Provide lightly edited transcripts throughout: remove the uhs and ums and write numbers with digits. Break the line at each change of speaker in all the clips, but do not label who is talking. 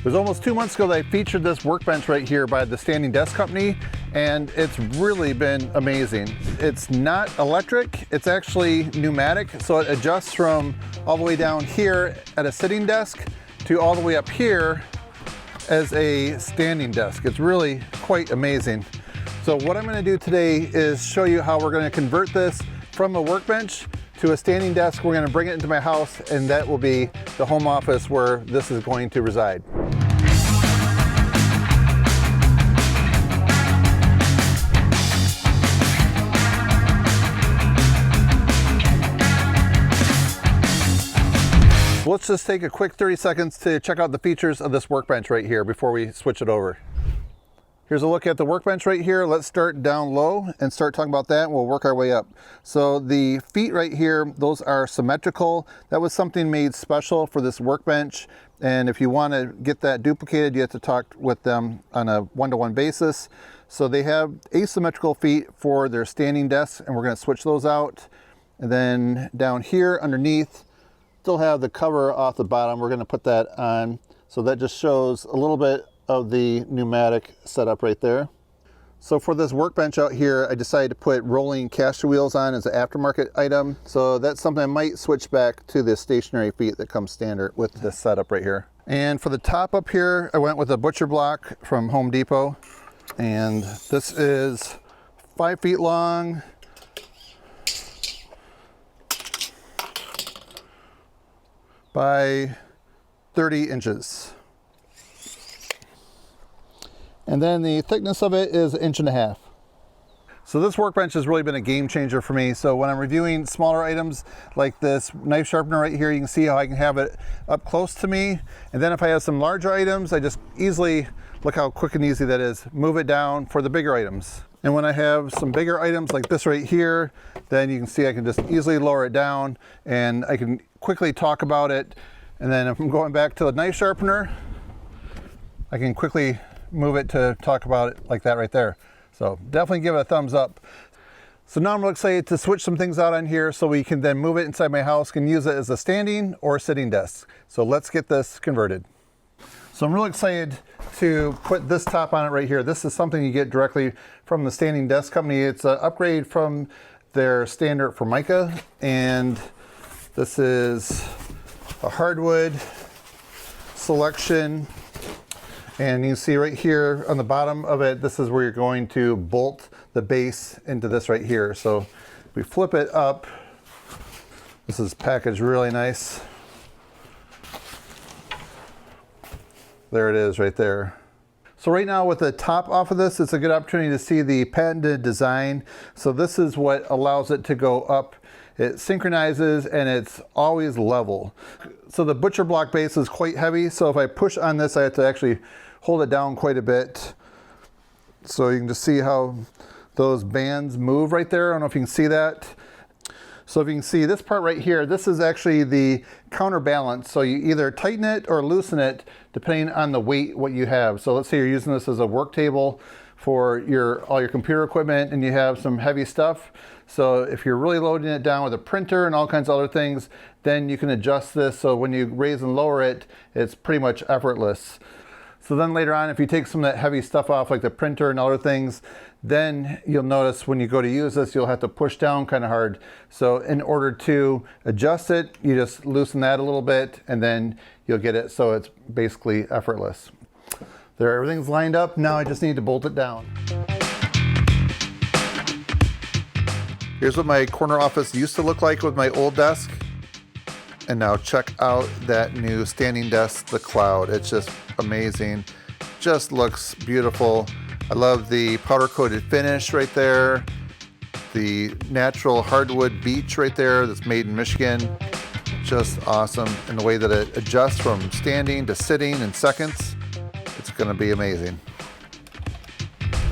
It was almost 2 months ago that I featured this workbench right here by the Standing Desk Company, and it's really been amazing. It's not electric, it's actually pneumatic, so it adjusts from all the way down here at a sitting desk to all the way up here as a standing desk. It's really quite amazing. So what I'm going to do today is show you how we're going to convert this from a workbench to a standing desk. We're going to bring it into my house, and that will be the home office where this is going to reside. So let's just take a quick 30 seconds to check out the features of this workbench right here before we switch it over. Here's a look at the workbench right here. Let's start down low and start talking about that, and we'll work our way up. So the feet right here, those are symmetrical. That was something made special for this workbench. And if you want to get that duplicated, you have to talk with them on a one-to-one basis. So they have asymmetrical feet for their standing desks, and we're going to switch those out. And then down here underneath, still have the cover off the bottom. We're going to put that on. So that just shows a little bit of the pneumatic setup right there. So for this workbench out here, I decided to put rolling caster wheels on as an aftermarket item. So that's something I might switch back to the stationary feet that comes standard with this setup right here. And for the top up here, I went with a butcher block from Home Depot. And this is 5 feet long, by 30 inches. And then the thickness of it is 1.5 inches. So this workbench has really been a game changer for me. So when I'm reviewing smaller items like this knife sharpener right here, you can see how I can have it up close to me. And then if I have some larger items, I just easily, look how quick and easy that is, move it down for the bigger items. And when I have some bigger items like this right here, then you can see I can just easily lower it down and I can quickly talk about it. And then if I'm going back to the knife sharpener, I can quickly move it to talk about it like that right there. So definitely give it a thumbs up. So now I'm really excited to switch some things out on here so we can then move it inside my house, can use it as a standing or sitting desk. So let's get this converted. So I'm really excited to put this top on it right here. This is something you get directly from the Standing Desk Company. It's an upgrade from their standard Formica, and this is a hardwood selection. And you can see right here on the bottom of it, this is where you're going to bolt the base into this right here. So we flip it up. This is packaged really nice. There it is right there. So right now with the top off of this, it's a good opportunity to see the patented design. So this is what allows it to go up. It synchronizes and it's always level. So the butcher block base is quite heavy. So if I push on this, I have to actually hold it down quite a bit. So you can just see how those bands move right there. I don't know if you can see that. So if you can see this part right here, this is actually the counterbalance. So you either tighten it or loosen it depending on the weight what you have. So let's say you're using this as a work table for all your computer equipment and you have some heavy stuff. So if you're really loading it down with a printer and all kinds of other things, then you can adjust this so when you raise and lower it, it's pretty much effortless. So then later on, if you take some of that heavy stuff off like the printer and other things, then you'll notice when you go to use this, you'll have to push down kind of hard. So in order to adjust it, you just loosen that a little bit and then you'll get it so it's basically effortless. There, everything's lined up. Now I just need to bolt it down. Here's what my corner office used to look like with my old desk. And now check out that new standing desk, the Klöud. It's just amazing. Just looks beautiful. I love the powder coated finish right there. The natural hardwood beech right there that's made in Michigan. Just awesome. And the way that it adjusts from standing to sitting in seconds. It's gonna be amazing.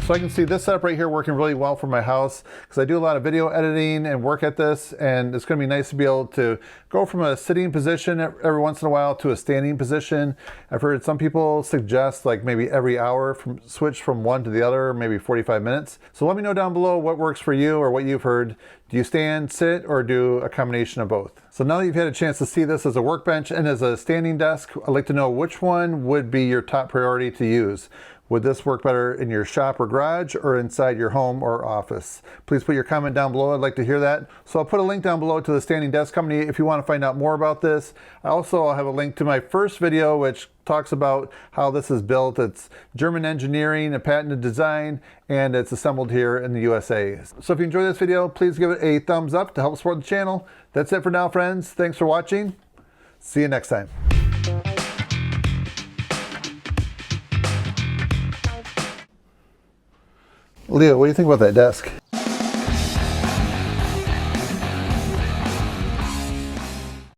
So I can see this setup right here working really well for my house because I do a lot of video editing and work at this, and it's going to be nice to be able to go from a sitting position every once in a while to a standing position. I've heard some people suggest like maybe every hour switch from one to the other, maybe 45 minutes. So let me know down below what works for you or what you've heard. Do you stand, sit, or do a combination of both? So now that you've had a chance to see this as a workbench and as a standing desk, I'd like to know which one would be your top priority to use. Would this work better in your shop or garage or inside your home or office? Please put your comment down below. I'd like to hear that. So I'll put a link down below to the standing desk company if you want to find out more about this. I'll have a link to my first video which talks about how this is built. It's German engineering, a patented design, and it's assembled here in the USA. So if you enjoyed this video, please give it a thumbs up to help support the channel. That's it for now, friends. Thanks for watching. See you next time. Leo, what do you think about that desk?